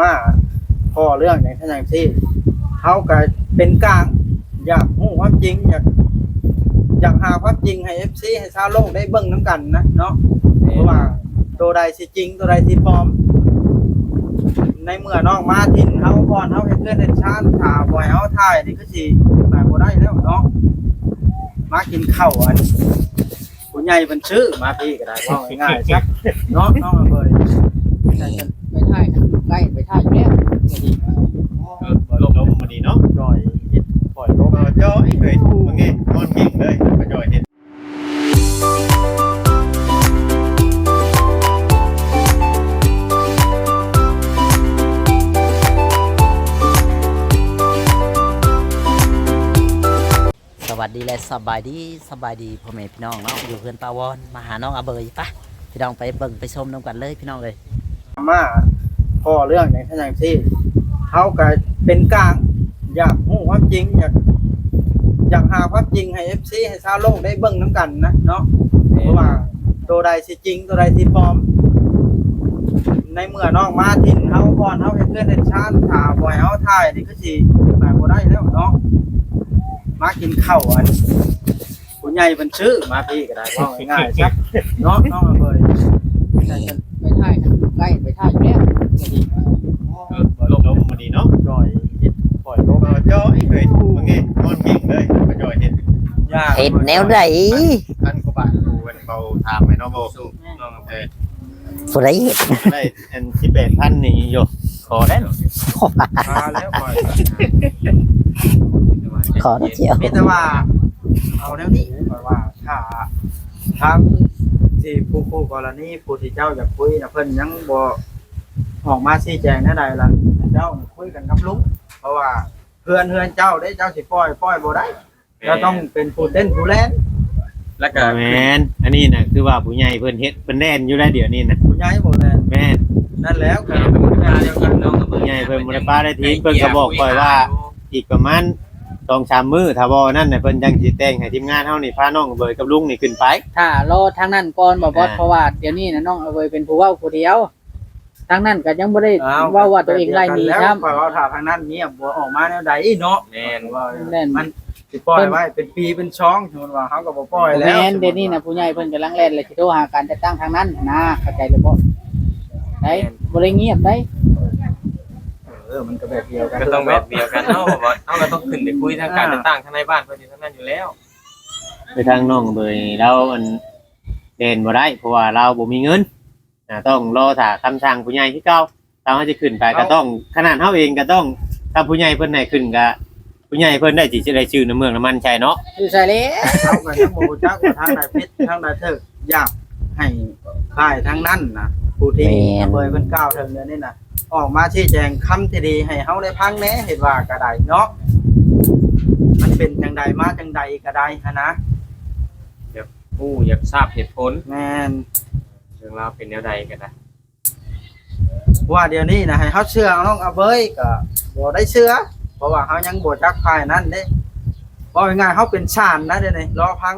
มาพอเรื่องอย่างเช่นอย่างที่เขาก็เป็นกลางอยากรู้ความจริงอยากหาความจริงให้ FC ให้ชาวโลกได้เบิ่งน้ำกันนะเนาะเพราะว่าตัวใดสิจริงตัวใดสิปลอมในเมื่อน้องมาถิ่นเฮาก่อนเฮาเฮ็ดเพื่อนเฮ็ดชาติถ้าบ่ให้เฮาถ่ายนี่คือสิไปบ่ได้แล้วเนาะมากินข้าวอันผู้ใหญ่เพิ่นชื่อมาพี่ก็ได้เว้าง่ายๆซักเนาะน้องเอ้ย ไปถ่ายกันใกล้ไปถ่ายอยู่แล้วลมมาดีเนาะ จอยเฮ็ดปล่อยลม จ่อยเฮ้ยมึงไงนอนเก่งเลยมาจ่อยเห็นสวัสดีและสบายดีพ่อแม่พี่น้องเนาะอยู่เพื่อนปาวอนมาหาน้องอาเบยปะพี่น้องไปเบิ่งไปชมน้ำกันเลยพี่น้องเลย มาพอเรื่องอย่างเช่นอย่างที่เขาก็เป็นกลางอยากรู้ความจริงอยากหาความจริงให้ FC ให้ชาวโลกได้เบิ่งน้ำกันนะเนาะเพราะว่าตัวใดสิจริงตัวใดสิปลอมในเมื่อน้องมาถิ่นเฮาก่อนเฮาเฮ็ดเพื่อนเฮ็ดชาติถ้าบ่ให้เฮาถ่ายนี่คือสิไปบ่ได้แล้วเนาะมากินข้าวอันผู้ใหญ่เพิ่นชื่อมาพี่ก็ได้เว้าง่ายๆซักเนาะน้องเอ้ย ไปถ่ายกันใกล้ไปถ่ายอยู่แล้ว ลมมาดีเนาะ จอยเฮ็ดปล่อยลม จ่อยเฮ้ยมึงไงนอนเก่งเลยมาจ่อยเห็น เห็ดแนวใด พันกว่าบาทดูเป็นเบาทามไหมเนาะโบสู้น้องเอ้ย ผู้ใดเห็ด ได้อัน18,000นี่อยู่ขอได้หรอ มาแล้วปล่อย ขอเจียว มีแต่ว่าเอาแนวนี้ปล่อยว่าถ้าทางที่ผู้กรณีผู้ที่เจ้าอยากคุยนะเพิ่นยังบ่ออกมาชี้แจงแนวใดล่ะเจ้าคุยกันกับลุงเพราะว่าเพื่อนเจ้าได้เจ้าสิปล่อยบ่ได้เราต้องเป็นผู้เต้นผู้เล่น แล้วก็แม่นอันนี้น่ะคือว่าผู้ใหญ่เพิ่นเฮ็ดเพิ่นแน่นอยู่ได้เดี๋ยวนี้น่ะ ผู้ใหญ่บ่แล่น แม่น นั่นแล้วก็ ผู้ใหญ่เพิ่นบ่ได้ป้าได้ทีเพิ่นก็บอกค่อยว่าอีกประมาณ 2-3 มื้อถ้าบ่นั่นน่ะเพิ่นจังสิแต่งให้ทีมงานเฮานี่พาน้องเบยกับลุงนี่ขึ้นไป ถ้ารอทางนั้นก่อนบ่บอสเพราะว่าเดี๋ยวนี้นะน้องอาเบยเป็นผู้เว้าผู้เดียวทางนั้นก็ยังบ่ได้เว้าว่าตัวเองไล่หนีครับ ปล่อยว่าถ้าทางนั้นเงียบบ่ออกมาแนวใดเนาะ แม่น ว่า แน่น มันสิปล่อยไว้เป็นปีเป็นช่องสมมุติว่าเฮาก็บ่ปล่อยแล้ว แม่นเดี๋ยวนี้นะผู้ใหญ่เพิ่นกำลังแล่นเลยสิโทรหาการจัดตั้งทางนั้นนะเข้าใจเลยบ่ได้บ่ได้เงียบได้ มันก็แบบเดียวกัน ก็ต้องแบบเดียวกันเนาะบอกว่าเอาก็ต้องขึ้นไปคุยทางการต่างๆทางในบ้านเพิ่นอยู่ทางนั้นอยู่แล้ว ไปทางน้องเบยเราอันเด่นบ่ได้เพราะว่าเราบ่มีเงินต้องรอถ้าคำสั่งผู้ใหญ่ที่เก่าถ้าเฮาจะขึ้นไปก็ต้องขนาดเฮาเองก็ต้องถ้าผู้ใหญ่เพิ่นให้ขึ้นก็ผู้ใหญ่เพิ่นได้สิได้ชื่อน้ำเมืองน้ำมันใช่เนาะ อยู่ใส่เลย เขาก็ยังบ่รู้จักว่าทางใดผิดทางใดถูกอยากให้ฝ่ายทางนั้นนะผู้ที่เบยเพิ่นกล่าวถึงเรื่องนี้น่ะออกมาชี้แจงคำที่ดีให้เฮาได้พังแหน่เห็นว่าก็ได้เนาะมันเป็นจังใดมาจังใดก็ได้หันนะ ผู้อยากทราบเหตุผล แม่น เรื่องราวเป็นแนวใดกันนะ ว่าเดี๋ยวนี้นะให้เฮาเชื่อเอาน้องอาเบยก็บ่ได้เชื่อเพราะว่าเฮายังบ่จักฝ่ายนั้นเด้บ่ง่ายๆเฮาเป็นชาญนะเดี๋ยวนี้รอพัง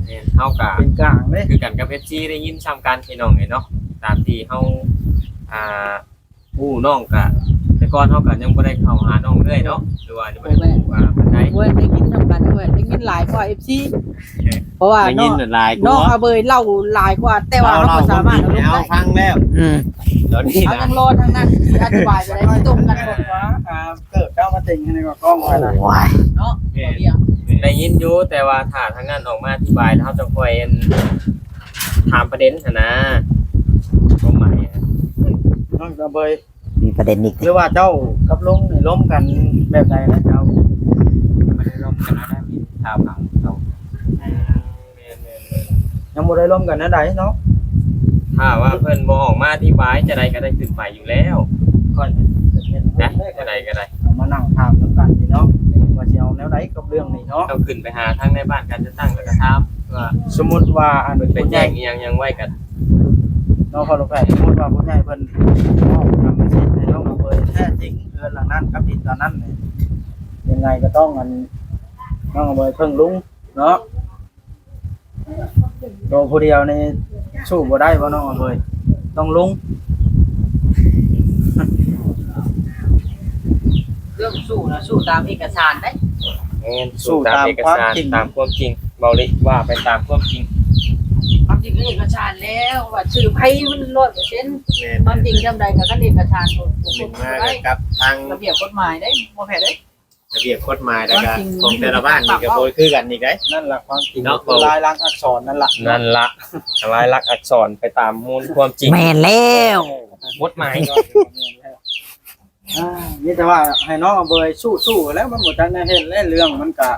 เนี่ยเฮากะ เป็นกลางเด้ คือกันกับเพชรจี้ได้ยินซ้ำกันพี่น้องเนาะตามที่เฮาผู้น้องกะแต่ก่อนเฮาก็ยังบ่ได้เข้าหาน้องเรื่อยเนาะหรือว่าจะบ่ได้รู้ว่าปานใด เว้ยได้ยินทำกันด้วยได้ยินหลายกว่า FC เพราะว่า ได้ น้ ยิ อง นหลาย น้องอาเบยเล่าหลายกว่าแต่ว่าเราสามารถเอาลง เอา ได้ ฟังแล้วตอนนี้ เอา นะ ยังรอทางนั้นอธิบายไปได้ไม่ตรงกันหมด เกิดเจ้ามาติงในกล้องไปนะ เนาะเดียว ได้ยินอยู่แต่ว่าถ้าทางนั้นออกมาอธิบายแล้วเฮาจะค่อยถามประเด็นหั่นนะความหมายอะ น้องอาเบย มีประเด็นอีก หรือว่าเจ้ากับลุงนี่ล้มกันแบบใดนะเจ้า ไม่ได้ร่วมกันนะมีถามหาเขา ยังบ่ได้ล้มกันนะใดเนาะ ถ้าว่าเพิ่นบ่ออกมาอธิบายจะใดก็ได้ขึ้นไปอยู่แล้ว ก่อนจะเห็น นะจะใดก็ได้ มานั่งถามแล้วกันนี่เนาะว่าสิเอาแนวใดกับเรื่องนี้เนาะ ต้องขึ้นไปหาทางในบ้านการจะตั้งแล้วก็ถามว่า สมมุติว่าอัน เพิ่นไป ผู้ให แจ้ ญ่ งอีหยังไว้กัน เนาะพอลูกแพทย์สมมุติว่าผู้ใหญ่เพิ่นมอบกรรมสิทธิ์ให้น้องอาเบยแท้จริงเรือนหลังนั้นกับดินตอนนั้นนี่ยังไงก็ต้องอันน้องอาเบยเพิ่งลุงเนาะโตผู้เดียวนี่สู้บ่ได้บ่น้องอาเบยต้องลุง สู้นะสู้ตามเอกสารได้ แม่นสู้ตามเอกสารตามความจริงเบาเลยว่าไปตามความจริง ความจริงก็เอกสารแล้วว่าชื่อไผมัน100% แม่ ความจริงจำใดก็คันเอกสารบ่ หนึ่งมา ได้ กับทาง ระเบียบกฎหมายได้บ่แพ้ได้ ระเบียบกฎหมายแล้วก็ของแต่ละบ้านนี่ก็บ่คือกันอีกได้ นั่นแหละความจริง เนาะ คือลายลักษณ์อักษรนั่นแหละ นั่นละลายลักษณ์อักษรไปตามมูลความจริง แม่นแล้ว กฎหมาย นี่แต่ว่าให้น้องเอาเบยสู้ๆแล้วมันบ่ทันได้เห็นแล้วเรื่องมันก็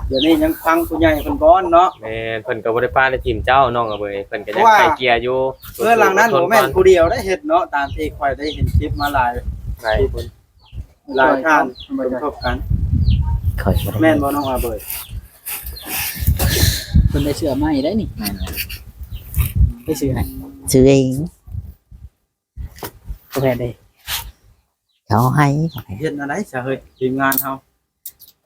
เดี๋ยวนี้ยังฟังผู้ใหญ่เพิ่นก่อนเนาะ แม่นเพิ่นก็บ่ได้ป้าในทีมเจ้าน้องเอาเบยเพิ่นก็ยังไกลเกลี่ยอยู่ เพื่อหลังนั้นบ่แม่นผู้เดียวได้เฮ็ดเนาะตามที่ข่อยได้เห็นคลิปมาหลาย หลายคน หลายท่านสมทบกัน คอยบ่ได้ แม่นบ่น้องอาเบย เพิ่นได้เสื้อใหม่ได้นี่ไปซื้อให้ซื้อเองบ่แพ้ได้เขาให้บ่แพ้ เฮ็ดอะไรซะเฮ้ยทีมงานเฮา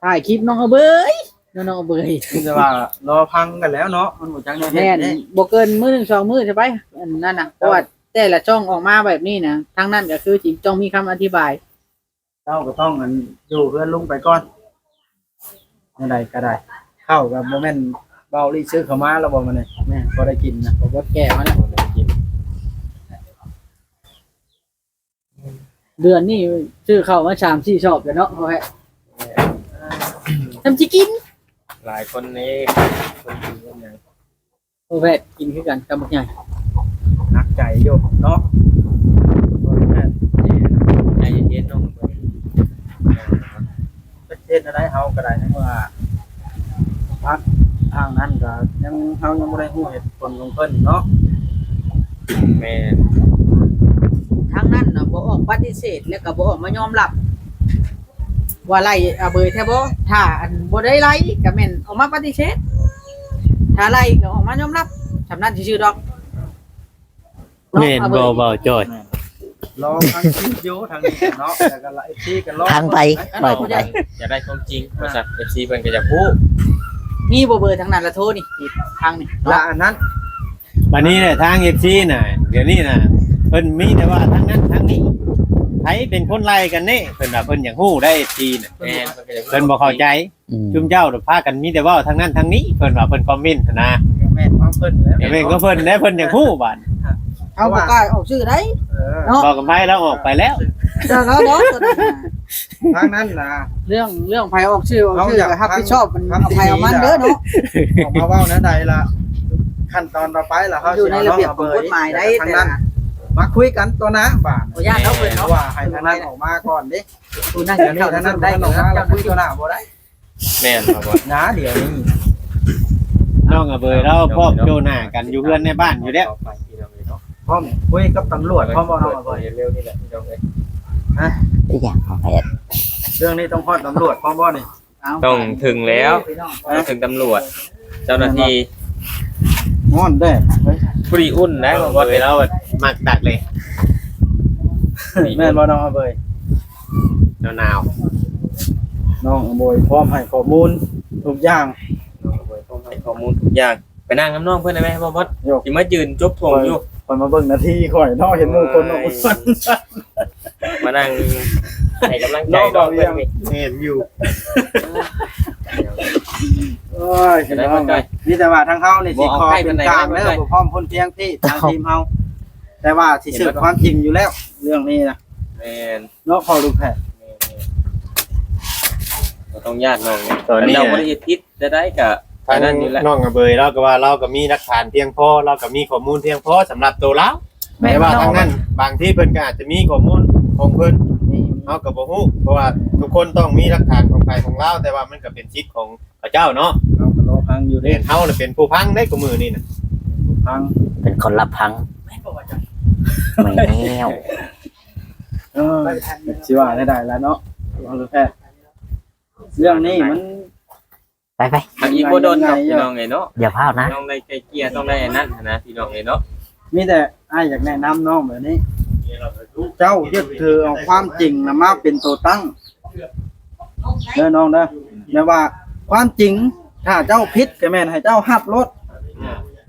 ถ่ายคลิปน้องเอาเบยน้องเอาเบย คือจะว่ารอพังกันแล้วเนาะมันบ่จังได้เฮ็ แม่ ด น เด้ บ่เกินมื้อหนึ่งสองมื้อใช่ไปอันนั้นน่ะเพราะว่าแต่ละช่องออกมาแบบนี้นะทางนั้นก็คือจิต้องมีคำอธิบาย เจ้าก็ต้องอันอยู่เพื่อนลุงไปก่อนจังไดก็ได้เข้ากับบ่แม่นเบาลีซื้อเข้ามาแล้วบ่มันนี่แม่บ่ได้กินนะ ผมว่าแก่มาแล้วเดือนนี้ซื้อเข้ามา3-4ชอบแล้วเนาะเพราะแฮะทำสิกิน หลายคนนี่คนอยู่กันอย่าง โอ้แพทย์กินคือกันกับบักใหญ่ นักใจอยู่เนาะบ่แม่น ใจเย็นๆน้องเบย เฮ็ดอะไรเฮาก็ได้นะว่าพักทางนั้นก็ยังเฮายังบ่ได้ฮู้เหตุผลของเพิ่นเนาะ แม่น ทางนั้นน่ะบ่ออกปฏิเสธแล้วก็บ่ออกมายอมรับ ว่าไล่อาเบยแท้บ่ถ้าอันบ่ได้ไล่ก็แม่นออกมาปฏิเสธถ้าไล่ก็ออกมายอมรับสำนั้นซื่อๆดอก แม่นบ่จอย รอทางคลิปอยู่ทางนี้เนาะแล้วก็ไลฟ์ที่กันรอ ทางไป ไป ผู้ใหญ่ จะได้ความจริงบริษัท FC เพิ่นก็จะพูด มีบ่เบอร์ทางนั้นละโทรนี่อีกทางนี่ ละอันนั้น บัดนี้เนี่ยทาง FC น่ะเดี๋ยวนี้น่ะเพิ่นมีแต่ว่าทางนั้นทางนี้ไผเป็นคนไล่กันแน่เพิ่นว่าเพิ่นอยากฮู้ได้ FC น่ะ แม่นเพิ่นก็จะ เพิ่นบ่เข้าใจจุมเจ้าพากันมีแต่เว้าทางนั้นทางนี้เพิ่นว่าเพิ่นคอมเมนต์นะ แม่นความเพิ่นแล้ว แต่เพิ่นก็เพิ่นได้เพิ่นอยากฮู้บัด เอาบ่กล้าออกชื่อได้ เนาะ บอกกับไผแล้วออกไปแล้ว เจ้าแล้วเนาะตัวนั้นน่ะ ทางนั้นน่ะ เรื่องไผออกชื่อก็รับผิดชอบมัน ทาง เอาไผเอามันเด้อเนาะ ออกมาเว้าแนวใดล่ะขั้นตอนต่อไปล่ะเฮา อยู่ในระเบียบของกฎหมายได้ ทาง แต่ นั้นมาคุยกันตัวนะบาด ขออนุญาตเนาะเพิ่น เพ เนาะ ราะว่าให้ทางนั้นออกมาก่อนดิ คุณนั่ง เดี๋ กิ ยวน นี้ ข้าว ทางนั้น ได้ ได้ ก็ ออกมา จะ แล้ว คุ คุ ย ยตัวหน้าบ่ได้ แม่นครับว่า นะเดี๋ยวนี้ น้องอะเบยเราพบโจหน้ากันอยู่เพื่อนในบ้านอยู่แล้ว ต่อไปพี่น้องเอ้ยเนาะ พร้อมคุยกับตำรวจพร้อมบ่น้องบ่ เร็วๆนี่แหละพี่น้องเอ้ย ตัวอย่างของแพทย์ เรื่องนี้ต้องฮอดตำรวจพร้อมบ่นี่ ต้องถึงแล้วต้องถึงตำรวจ เจ้าหน้าที่ ฮอดเด้เฮ้ย ผู้ดีอุ่นนะบอก บ่ ว่า ไปแล้วมักดักเลย แม่นบ่น้องอเบย หนาว น้องอเบยพร้อมให้ข้อมูลทุกอย่าง ต้องให้ข้อมูลทุกอย่างไปนั่งน้ำน้องเพื่อนได้ไหมพ่อมด โยก ที่มายืนจบทงอยู่ คอยมาเบิ่งนาทีข่อยเนาะเห็นหมู่คนเนาะอุดฟัน มานั่งให้กำลังใจน้องเพื่อนนี่ เห็นอยู่ โอ้ยพี่น้องนี่แต่ว่าทางเฮานี่สิขอเป็นกลางแล้วบ่พร้อมพ้นเพียงที่ทางทีมเฮาแต่ว่าสิสืบความจริงอยู่แล้ว เรื่องนี้นะ แมน เนาะพอลูกแพทย์ เราต้องญาติน้องเนี่ยเราบริเหตุพิษจะได้กับ ทาง นั้นอยู่แล้ว น้องอะเบยเราก็ว่าเราก็มีหลักฐานเพียงพอเราก็มีข้อมูลเพียงพอสำหรับตัวเราแต่ว่าทางนั้นบางที่เพิ่นก็อาจจะมีข้อมูลของเพิ่น นี่ เฮาก็บ่ฮู้เพราะว่าทุกคนต้องมีหลักฐานของใครของเราแต่ว่ามันก็เป็นสิทธิ์ของพระเจ้าเนาะ เราก็รอพังอยู่ เรี เด้ ยนเฮาน่ะเป็นผู้พังได้กับมือนี่น่ะ พัง เป็นคนรับพังไม่แล้ว สิว่าได้แล้วเนาะพอลูกแพทย์เรื่องนี้มัน ไป อันนี้โบโดนกับพี่น้องไงเนาะ อย่าพลาดนะ ต้องได้ไกลเกลี่ยต้องได้นั่นนะพี่น้องไงเนาะ มีแต่อ้ายอยากแนะนำน้องแบบนี้ เจ้ายึดถือเอาความจริงนะมาเป็นตัวตั้งเด้อน้องเด้อแม่ว่าความจริงถ้าเจ้าผิดก็แม่นให้เจ้าหับรถ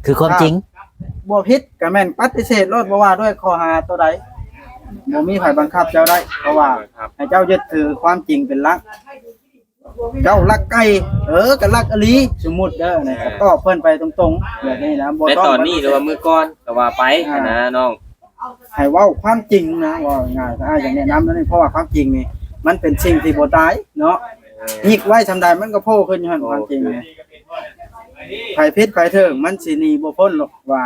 คือความจริง บ่ผิดก็แม่นปฏิเสธรถบ่ว่าด้วยข้อหาตัวใดบ่มีไผบังคับเจ้าได้เพราะว่า ครับ ให้เจ้ายึดถือความจริงเป็นหลักเจ้ารักไก่ก็รักอลีสมมุติเด้อเนี่ยก็ตอบเพิ่นไปตรงๆแบบนี้นะบ่ ใน ต้อง ตอนนี้หรือว่ามื้อก่อนก็ว่าไปนะน้อง ให้เว้าความจริงนะว่าง่ายๆอย่างแนะนำนั่นเพราะว่าความจริงนี่มันเป็นสิ่งที่บ่ตายเนาะยิกไว้ทำใดมันก็โผล่ขึ้นอยู่หั่นความจริงนี่ไผผิดไผถูกมันสิหนีบ่พ้นหรอกว่า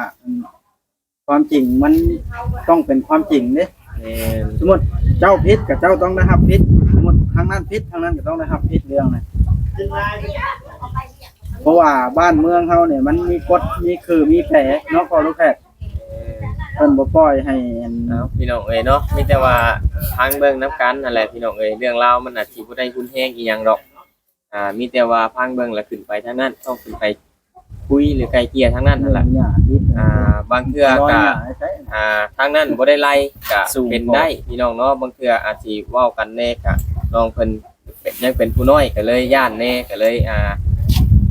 ความจริงมันต้องเป็นความจริงเด้ สมมติเจ้าผิดกับเจ้าต้องได้รับผิดสมมติทางนั้นผิดทางนั้นก็ต้องได้รับผิดเรื่องนั้นเพราะว่าบ้านเมืองเฮาเนี่ยมันมีกฎมีคือมีแผลเนาะพอลูกแพทย์เพิ่นบ่ปล่อยให้ พี่น้องเอ้ยเนาะมีแต่ว่าทางเบิ่งน้ำกันนั่นแหละพี่น้องเอ้ยเรื่องราวมันอาจสิบ่ได้รุนแรงอีหยังดอกมีแต่ว่าพังเบิ่งแล้วขึ้นไปทางนั้นต้องขึ้นไปคุยหรือไกลเกลี่ยทางนั้นนั่นแหละบางเทื่อก็ทางนั้นบ่ได้ไล่ก็เป็นได้พี่น้องเนาะบางเทื่ออาจสิเว้ากันแน่ก็น้องเพิ่นยังเป็นผู้น้อยก็เลยย่านแน่ก็เลย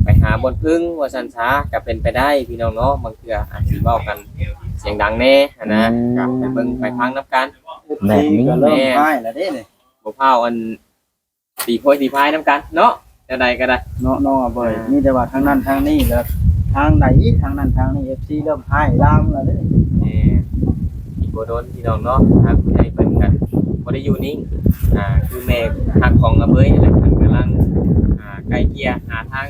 ไปหาบนพึ่งว่าซั่นซะก็เป็นไปได้พี่น้องเนาะบางเทื่ออาจสิเว้ากันเสียงดังแน่นะก็ไปเบิ่งไปฟังนํกัน แบบนี้ก็เริ่มง่ายแล้วเด้นี่ บ่พาวอันตีโพยตีพายนํกันเนาะจังไดก็ได้ เนาะเบิ่มีแต่ว่าทางนั้นทางนี้แล้วทางไหนทางนั้นทางนี้ FC เริ่มให้ลามแล้วเด้ อีกบ่โดนพี่น้องเนาะทางผู้ใหญ่เพิ่นกันบ่ได้อยู่นิ่งคือแม่ทางของอาเบยนั่นแหละเพิ่นกำลังไกลเกลี่ยหาทาง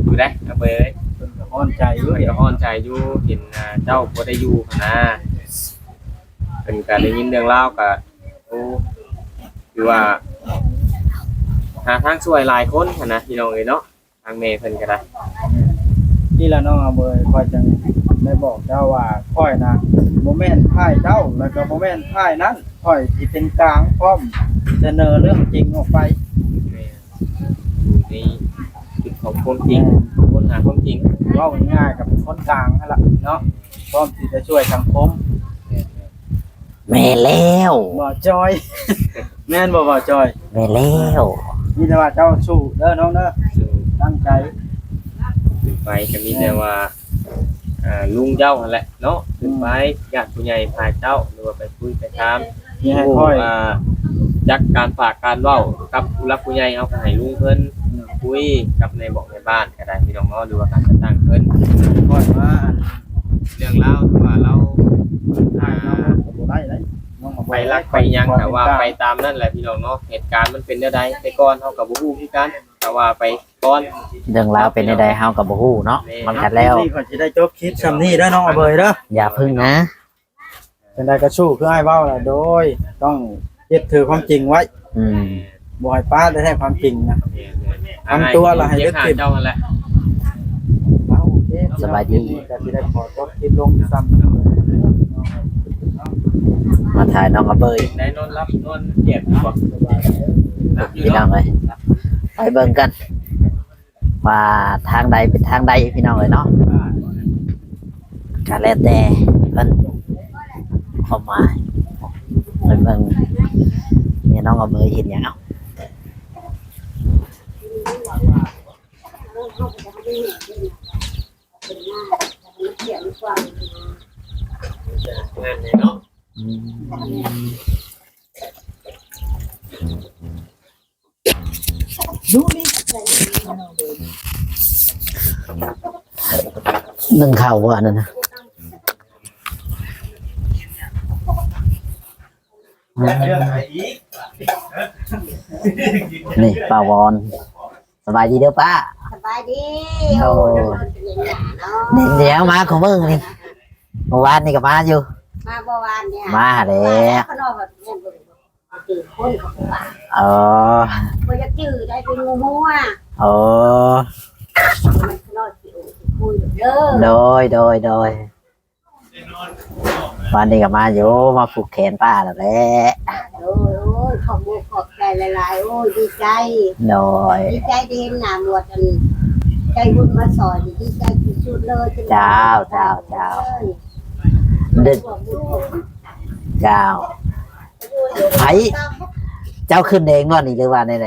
อยู่ได้อาเบย เพิ่นก็ฮ้อนใจอยู่ เพิ่นก็ฮ้อนใจอยู่เห็นเจ้าบ่ได้อยู่หั่นนะเพิ่นก็ได้ยินเรื่องราวก็โอ้คือว่าหาทางช่วยหลายคนหั่นนะพี่น้องเอ้ยเนาะทางแม่เพิ่นก็ได้ นี่ล่ะน้องอาเบยค่อยจังได้บอกเจ้าว่าค่อยนะบ่แม่นพ่ายเจ้าแล้วก็บ่แม่นพ่ายนั้นค่อยสิเป็นกลางพร้อมเสนอเรื่องจริงออกไป นี่จุดของความจริงค้นหาความจริง เว่าง่ายๆกับเป็นคนกลางนั่นแหละเนาะพร้อมที่จะช่วยสังคม แม่แล้ว บ่จอย แม่นบ่จอย แม่แล้ว นี่แต่ว่าเจ้าสู้เด้อน้องเด้อตั้งใจ ขึ้นไปก็มีแต่ว่าลุงเจ้าหั่นแหละเนาะขึ้นไปญาติผู้ใหญ่พาเจ้าหรือว่าไปคุยไปถาม นี่ให้ค่อย จักการฝากการเว้ากับผู้รักผู้ใหญ่เอาก็ให้ลุงเพิ่นคุยกับในบอกในบ้านก็ได้พี่น้องเนาะหรือว่าการตั้งเพิ่น ค่อยมา เรื่องราวที่ว่าเรา บ่ได้เลยน้องมา ไปรักไปยังแต่ว่าไปตามนั่นแหละพี่น้องเนาะเหตุการณ์มันเป็นแนวใดไปก่อนเฮาก็บ่ฮู้คือกันแต่ว่าไปก่อน เรื่องราวเป็นได้เฮากับบ่ฮู้เนาะมันกันแล้ว นี่ก็สิได้จบคลิปซำนี้เด้อน้องอาเบยเด้อ อย่าพึ่งนะ เป็นได้ก็สู้คือให้เว้าล่ะโดยต้องยึดถือความจริงไว้ อืม บ่ให้ป้าได้ความจริงนะ ทำตัวละให้ลึกขึ้น เจ้านั่นแหละ เอาโอเค สบายดี ก็สิได้ขอจบคลิปลงซ้ำ มาถ่ายน้องกระเบย ได้นอนรับนอนเจ็บบ่รับอยู่ พี่น้อง เนาะ เลยไปเบิ่งกันว่าทางใดเป็นทางใดพี่น้องเลยเนาะก็แล้วแต่เพิ่นเข้ามาไปเบิ่งเนี่ยน้องกระเบยเห็นหยังเอา นั่นเนาะ นึ่งข้าวว่านั่นนะนี่ป้าวอนสบายดีเด้อป้า สบายดี โอ้เดี๋ยวมาของมึงนี่เมื่อวานนี่ก็มาอยู่ มาเมื่อวานเนี่ย มาแล้ว เขานอนแบบเนี่ยจืดคนเขาบอกว่า เออ บ่อยากจืดได้เป็นงูมัว เออ มันนอนสิคุยเด้อ โดยวันนี้ก็มาอยู่มาผูกแขนป้าแล้วแหละ โอ้ยขอบคุณขอบใจหลายๆโอ้ยดีใจ โดย ดีใจที่เห็นหน้าหมวดอันใจบุญมาสอนดีใจที่สุดเลย เจ้าเไผเจ้าขึ้นเองว่านี่หรือว่าในไหน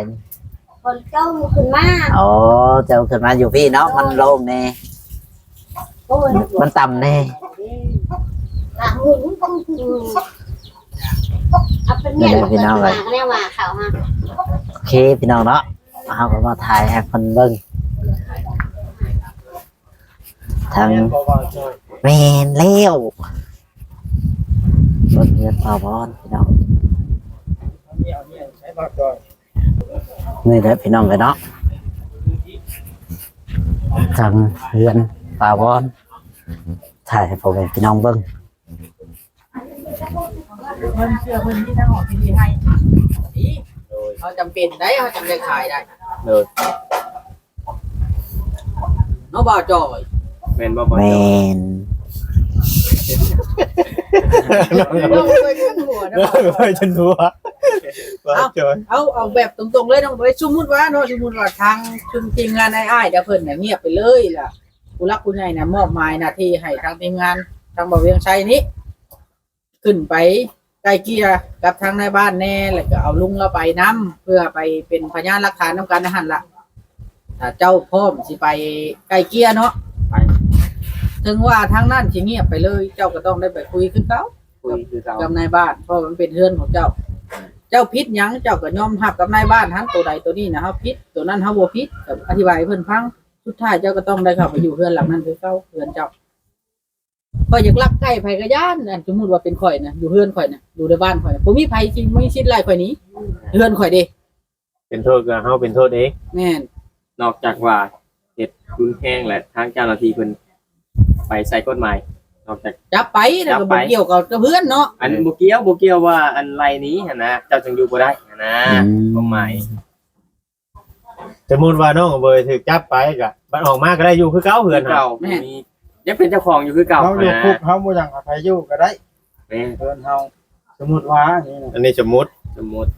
คนเจ้าขึ้นมา โอ้เจ้าขึ้นมาอยู่พี่เนาะมันโล่งแน่ โอ้ย มันต่ำแน่ หลังหุ่นต้องคือ เอาเป็นเมียมาเกิดมาก็ได้ว่าเขาฮะ โอเคพี่น้องเนาะเฮาก็มาถ่ายให้เพิ่นเบิ่งทาง แม่นบ่ว่าจ้อย แม่นแล้วรถเงินต่อบอนพี่น้อง เอาเนี่ยใช้บ่จ้อย นี่แหละพี่น้องเลยเนาะทางเรือนป่าบอนถ่ายให้พ่อแม่พี่น้องเบิ่ง เพิ่นเชื่อเพิ่นที่ทางออกที่ให้นี่เขาจำเป็นได้เขาจำได้ขายได้ โดย เนาะบ่าวจอย แม่นบ่บ่ แม่น เราเคยขึ้นหัวนะบ่าวจอย ไปจนหัวว่าจอย เอาแบบตรงๆเลยน้องไปสมมุติว่าเนาะสมมุติว่าทางชุมทีมงานอ้ายๆเดี๋ยวเพิ่นน่ะเงียบไปเลยล่ะผู้รักผู้ใหญ่น่ะมอบหมายหน้าที่ให้ทางทีมงานทางบ่าวเวียงชัยนี้ขึ้นไปไกลเกลี่ยกับทางในบ้านแน่แล้วก็เอาลุงเราไปนํเพื่อไปเป็นพยานหลักฐานนำกันนั่นล่ะถ้าเจ้าพร้อมสิไปไกลเกลี่ยเนาะไปถึงว่าทางนั้นสิเงียบไปเลย เจ้าก็ต้องได้ไปคุยคือเก่า คุยคือเก่า กับนายบ้านเพราะมันเป็นเรือนของเจ้า เจ้าพิษหยังเจ้าก็ยอมรับกับนายบ้านทั้งตัวใดตัวนี้นะเฮาพิษตัวนั้นเฮาบ่พิษก็อธิบายให้เพิ่นฟังสุดท้ายเจ้าก็ต้องได้เข้าไปอยู่เรือนหลังนั้นคือเก่าเรือนเจ้าข่อยอยากลักไก่ไผก็ย่านนั่นสมมุติว่าเป็นข่อยนะอยู่เรือนข่อยนะอยู่ในบ้านข่อยนะบ่มีไผจริงบ่มีชิดไล่ข่อยหนี้เรือนข่อยเด้ เป็นโทษก็เฮาเป็นโทษเอง แม่น นอกจากว่าเฮ็ดรุนแรงและทางเจ้าหน้าที่เพิ่นไปใส่กฎหมายนอกจาก จับไปแล้ว จั ก็ บไป บ่เกี่ยวกับเพื่อนเนาะ อันบ่เกี่ยวว่าอันไรนี้หั่นนะเจ้าจึงอยู่บ่ได้หั่นนะความหมาย สมมุติว่าน้องเบยถูกจับไปก็บัดออกมาก็ได้อยู่คือเก่าเฮือน เก่ามียังเป็นเจ้าของอยู่คือเก่า เฮาอยู่ นะ คุกเฮาบ่อยากให้ใครอยู่ก็ได้ แม่ เพิ่นเฮาสมมุติว่านี่นะ อันนี้สมมุติ สมมุติ